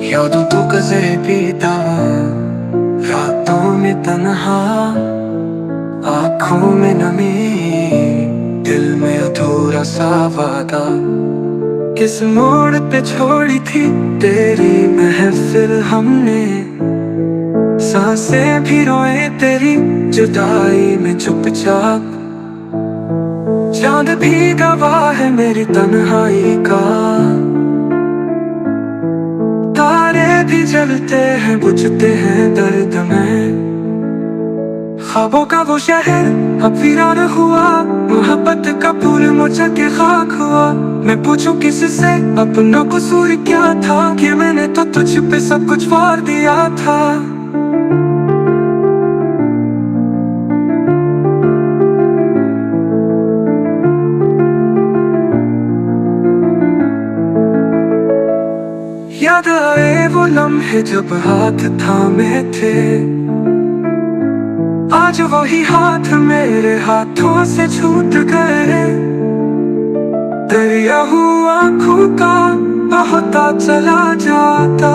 यादों तो गज़े पीता, रातों में तन्हा, आँखों में नमी, दिल में अधूरा सा वादा। किस मोड़ पे छोड़ी थी तेरी महफिल हमने, सांसें भी रोए तेरी जुदाई में चुपचाप। चांद भी गवाह है मेरी तन्हाई का, तारे भी जलते हैं बुझते हैं दर्द में। ख्वाबों का वो शहर अब वीरान हुआ, मोहब्बत का फूल मुरझा के खाक हुआ। मैं पूछूं किससे अपना कसूर क्या था, कि मैंने तो तुझ पे सब कुछ वार दिया था। याद आए वो लम्हे जब हाथ थामे थे, आज वही हाथ मेरे हाथों से छूट गए। दरिया हुआ आँखों का बहता चला जाता,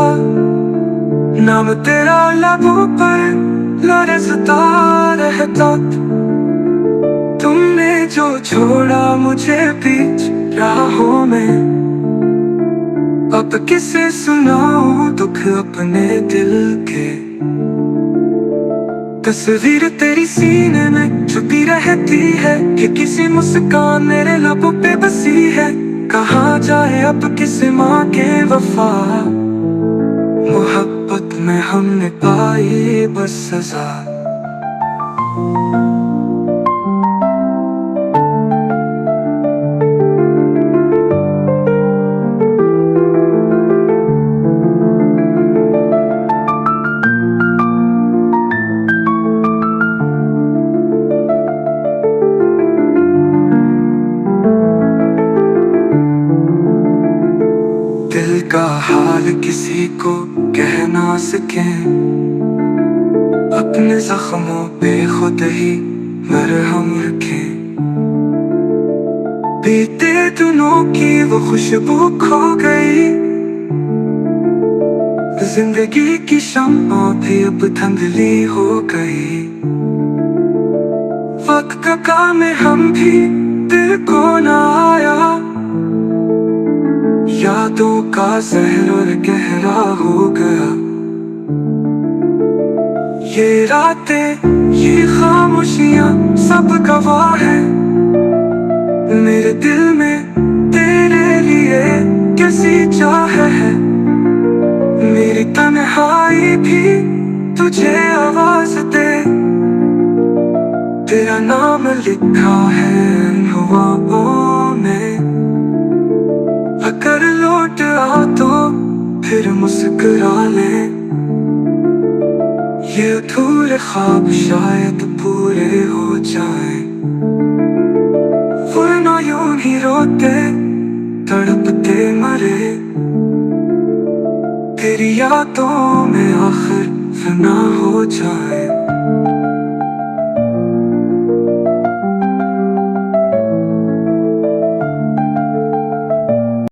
नाम तेरा लबों पर लरजता रहता। तुमने जो छोड़ा मुझे बीच राहों में, अब किसे सुनाऊं दुख अपने दिल के। तस्वीर तेरी सीने में छुपी रहती है, कि किसी मुस्कान मेरे लबों पे बसी है। कहाँ जाए अब किसे मांगे वफा, मोहब्बत में हमने पाई बस सजा। दिल का हाल किसी को कह ना सके, अपने जख्मों पे खुद ही मरहम रखे। बीते दिनों की वो खुशबू खो गई, जिंदगी की शम्मा भी अब धुंधली हो गई। वक्त का काम है हम भी दिल को ना आया, यादों का सहर और गहरा हो गया। ये रातें ये खामोशियां सब गवाह है, मेरे दिल में तेरे लिए कैसी चाह है। मेरी तन्हाई भी तुझे आवाज दे, तेरा नाम लिखा है इन हवाओं में। अगर लौट आ तो फिर मुस्कुरा ले, ये अधूरे ख्वाब शायद पूरे हो जाए। वरना यूं ही रोते तड़पते मरे, तेरी यादों में आखिर फना हो जाए।